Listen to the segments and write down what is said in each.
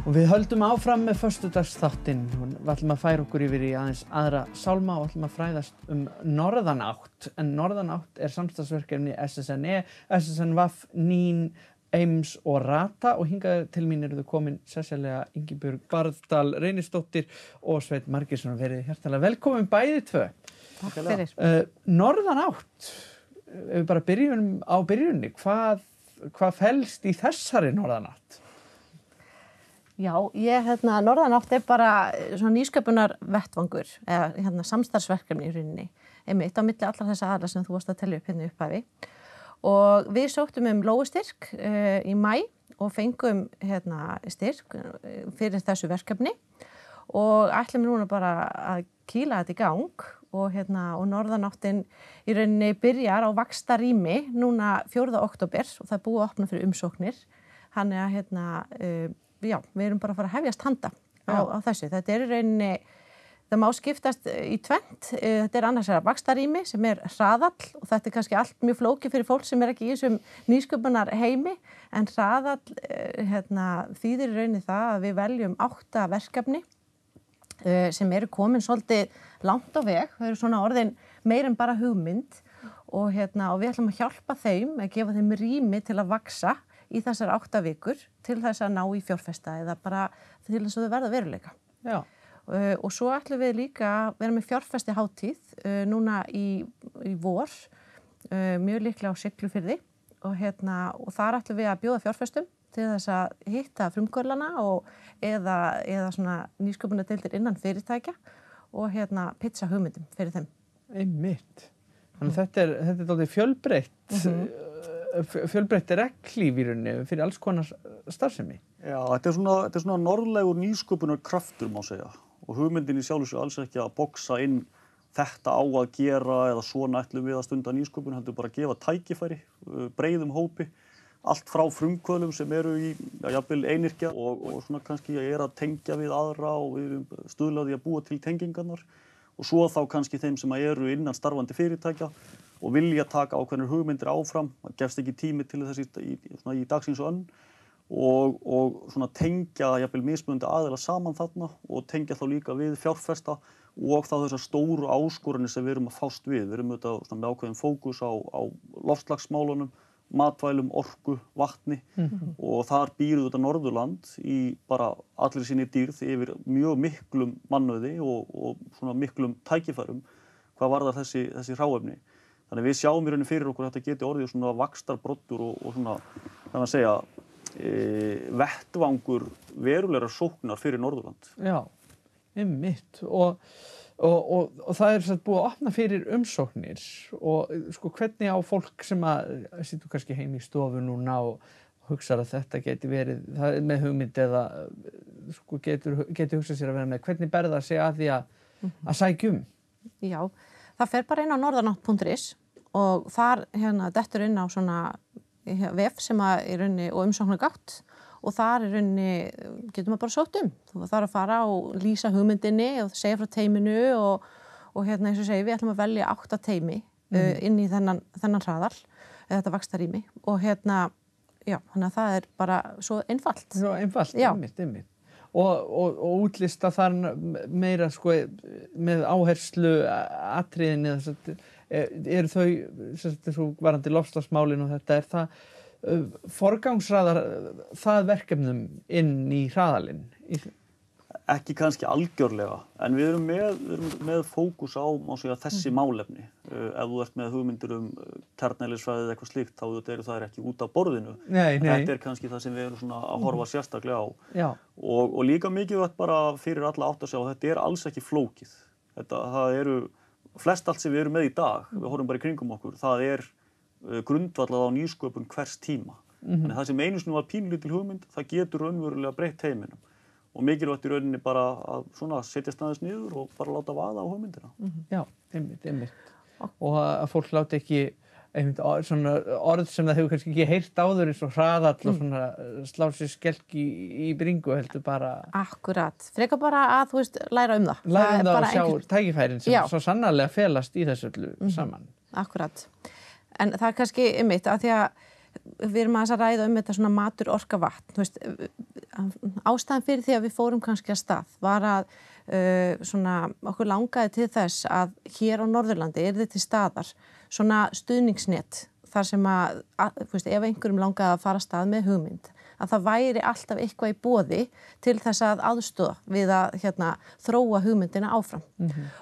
Og við höldum áfram með föstudagsþáttinn. Við ætlum að færa okkur yfir í aðeins aðra sálma og ætlum að fræðast Norðanátt. En Norðanátt samstarfsverkefni SSNE, SSNVAF, NÍN, Eims og Rata og hingað til mín eru þau komin Sesselja Ingibjörg Barðdal Reynisdóttir og Sveinn Margeirsson. Verið hjartanlega velkomin bæði tvö. Takk fyrir. Norðanátt, ef við bara byrjum á byrjunni, hvað felst í þessari Norðanátt? Já, Norðanátt bara svona nýsköpunar vettvangur, eða samstarfsverkefni í rauninni, einmitt á milli allar þessa aðla sem þú varst að telja upp hérna í upphafi. Og við sóttum lóustyrk í maí og fengum styrk fyrir þessu verkefni og ætlum núna bara að kýla þetta í gang og Norðanáttin í rauninni byrjar á vaxtarrými núna 4. október og það er búið að opna fyrir umsóknir. Þannig að já, við erum bara að fara að hefjast handa á þessu. Þetta í rauninni, það má skiptast í tvennt. Þetta annars vaxtarrými sem hraðall og þetta kannski allt mjög flókið fyrir fólk sem ekki í þessum nýsköpunar heimi. En hraðall þýðir í rauninni það að við veljum 8 verkefni sem komin svolítið langt á veg. Þau eru svona orðin meir en bara hugmynd og við ætlum að hjálpa þeim, að gefa þeim rými til að vaxa í þessar 8 vikur til þess að ná í fjárfesta eða bara til þess að þau verða veruleika. Já. Og svo ætlum við líka að vera með fjárfesti hátíð núna í vor, mjög líklega á Siglufirði og þar ætlum við að bjóða fjárfestum til þess að hitta frumkvöðlana eða svona nýsköpunardeildir innan fyrirtækja og pitcha hugmyndum fyrir þeim. Einmitt. Þannig þetta er dálítið fjölbreytt. Fjölbreytt reglíf í rauninni fyrir alls konar starfsemi. Já, þetta er svona norðlegur nýsköpunar kraftur má segja og hugmyndin í sjálfu sér alls ekki að boxa inn þetta á að gera eða svona ætlum við að stunda nýsköpun, heldur bara að gefa tækifæri, breiðum hópi, allt frá frumkvöðlum sem eru í jafnvel einyrkja og svona kannski að tengja við aðra og við stuðla því að búa til tengingarnar og svo þá kannski þeim sem eru innan starfandi fyrirtækja og vilja taka ákveðnar hugmyndir áfram, það gefst ekki tími til þess í dagsins og önn og svona tengja jafnvel mismunandi aðila saman þarna og tengja þá líka við fjárfesta og þá þessar stóru áskoranir sem við erum að fást við. Við erum auðvitað með ákveðin fókus á loftslagsmálunum, matvælum, orku, vatni og þar býr auðvitað Norðurland í bara allir sinni dýrð yfir mjög miklum mannauði og svona miklum tækifærum hvað varðar þessi hráefni. Þannig við sjáum í rauninni fyrir okkur að þetta geti orðið svona vaxtarbroddur og svona, þannig að segja, vettvangur verulegar sóknar fyrir Norðurland. Já, einmitt. Og það satt búið að opna fyrir umsóknir og sko hvernig á fólk sem að situr kannski heim í stofu núna og hugsar að þetta geti verið með hugmynd eða sko geti hugsað sér að vera með, hvernig berða sig að því að sækja Já, það fer bara inn á norðanátt.is og þar dettur inn á svona vef sem í rauninni og umsóknargátt og þar í rauninni getur maður bara sótt Þú þarf að fara og lýsa hugmyndinni og segja frá teyminu og eins og segja við ætlum að velja 8 teymi inn í þennan hraðal, þetta vaxtarrými og já, þannig að það bara svo einfalt. Svo einfalt, einmitt. Og útlista þar meira sko með áherslu atriðinni eru þau varandi loftslagsmálin og þetta það forgangsraðar það verkefnum inn í hraðalinn? Ekki kannski algjörlega, en við erum með fókus á má segja, þessi málefni. Ef þú ert með hugmyndir kjarneðlisfræði eða eitthvað slíkt, þá eru það ekki út af borðinu. Nei. Þetta kannski það sem við erum svona að horfa sérstaklega á. Já. Og líka mikilvægt bara fyrir alla átt að sjá, þetta alls ekki flókið. Það eru flest allt sem við erum með í dag, við horfum bara í kringum okkur, það grundvallað á nýsköpun hvers tíma. Þannig það sem einu sinni var pínlítil hugmynd, það getur raunverulega breytt heiminum. Og mikilvægt í rauninni bara að svona setjast aðeins niður og bara láta vaða á hugmyndina. Já, einmitt. Og að fólk láti ekki svona orð sem það hefur kannski ekki heyrt áður eins og hraðall og svona slá sér skelk í bringu heldur bara. Akkurat. Frekar bara að læra það. Læra það og sjá tækifærin sem svo sannarlega felast í þessu öllu saman. Akkurat. En það kannski einmitt að því að við erum að ræða þetta svona matur, orka, vatn. ástæðan fyrir því að við fórum kannski að stað var að svona okkur langaði til þess að hér á Norðurlandi yrði til staðar svona stuðningsnet þar sem að þú veist, ef einhverjum langaði að fara af stað með hugmynd að það væri alltaf eitthvað í boði til þess að aðstoða við að þróa hugmyndina áfram.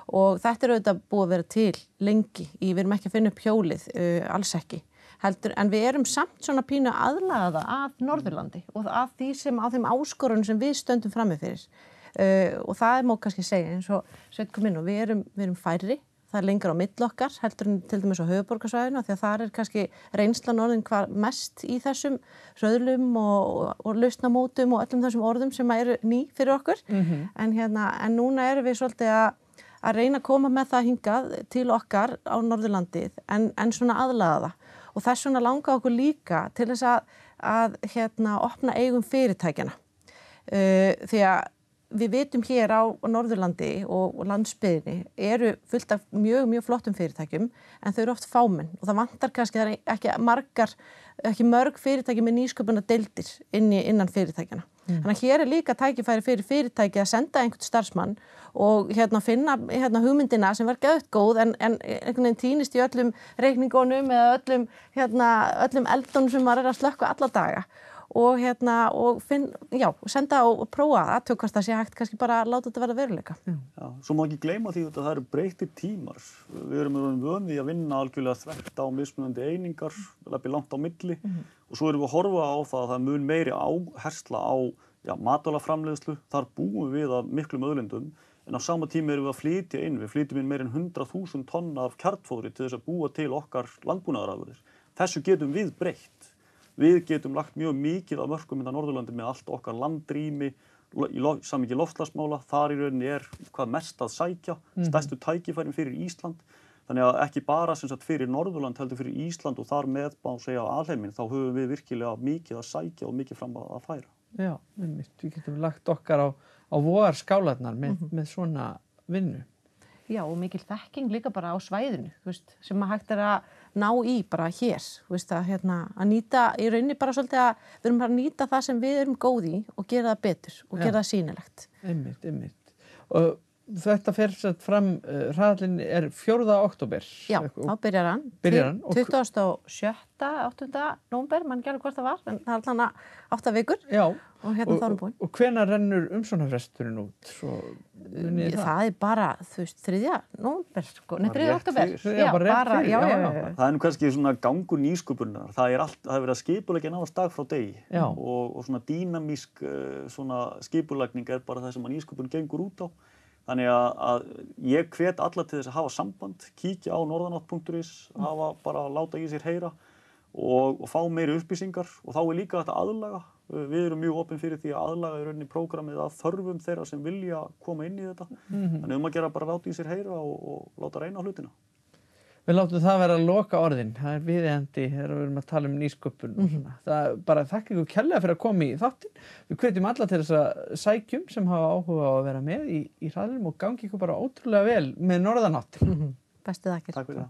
Og þetta er auðvitað búið að vera til lengi við erum ekki að finna upp hjólið, alls ekki. En við erum samt svona pínu aðlagaða að Norðurlandi og að því sem á þeim áskorunum sem við stöndum frammi fyrir. Og það má kannski segja eins og Sveinn kom inn og við erum færri. Það lengra á milli okkar, heldur en til dæmis á höfuðborgarsvæðinu, því að þar kannski reynslan orðin hvað mest í þessum hröðlum og lausnamótum og öllum þessum orðum sem eru ný fyrir okkur. En núna erum við svolítið að reyna að koma með það hingað til okkar á Norðurlandið, en svona aðlaga það. Og þess svona langa okkur líka til þess að opna eigum fyrirtækjana. Því að við vitum hér á Norðurlandi og landsbyggðinni eru fullt af mjög flottum fyrirtækjum en þau eru oft fámenn og það vantar kannski það er ekki mörg fyrirtæki með nýsköpunardeildir innan fyrirtækjana. Þannig að hér er líka tækifæri fyrir fyrirtæki að senda einhvern starfsmann og finna hugmyndina sem var geðveikt góð en einhvern veginn týnist í öllum reikningunum eða öllum eldunum sem maður er að slökkva alla daga. Og senda og prófa að hvort það sé hægt kannski bara að láta þetta verða veruleika. Já, svo má ekki gleyma því að það eru breyttir tímar. Við erum vön því að vinna algjörlega þvert á mismunandi einingar, lappi langt á milli og svo erum við að horfa á það að það mun meiri áhersla á matvælaframleiðslu. Þar búum við að miklum auðlindum en á sama tíma erum við að flytja inn. Við flytjum inn meir en 100.000 tonn af kjarnfóðri til þess að búa til okkar landbúnaðarafurðir. Þessu getum við breytt. Við getum lagt mjög mikið af mörkum á Norðurlandi með allt okkar landrými, samhengi loftslagsmála. Þar í rauninni er hvað mest að sækja, stærstu tækifærin fyrir Ísland. Þannig að ekki bara fyrir Norðurland heldur fyrir Ísland og þar með má segja alheiminn, þá höfum við virkilega mikið að sækja og mikið fram að færa. Já, við getum lagt okkar á vogarskálarnar með svona vinnu. Já, og mikil þekking líka bara á svæðinu, sem að hægt er að ná í bara hér, að nýta í rauninni bara svolítið að við erum bara að nýta það sem við erum góð í og gera það betur og gera það sýnilegt. Einmitt. Og þetta fer fram, hraðallinn er 4. október. Já, þá byrjar hann. 27. 8. nóvember, mann gerði hvort það var, en það er allan 8 vikur. Já. Og þá erum búin. Og hvenær rennur umsóknarfresturinn út? Það er bara, 3. nóvember, 3. október. Já. Það er kannski svona gangur nýsköpunar. Það er verið að skipuleggja nánast dag frá degi. Og svona dýnamísk svona skipulagning er bara það sem að nýsköpun gengur út á. Þannig að ég hvet alla til þess að hafa samband, kíkja á norðanátt.is, bara láta í sér heyra og fá meiri upplýsingar og þá er líka þetta aðlaga. Við erum mjög opin fyrir því að aðlaga í rauninni prógramið að þörfum þeirra sem vilja koma inn í þetta. Þannig að gera bara láta í sér heyra og láta reyna á hlutina. Við látum það vera loka orðin. Það er viðeigandi þegar við erum að tala nýsköpun og svona. Það bara þakka ykkur kærlega fyrir að koma í þáttinn. Við hvetjum alla til þess að sækjum sem hafa áhuga á að vera með í hraðinum og gangi ykkur bara ótrúlega vel með Norðanátt. Bestu þakkir. Takk fyrir það.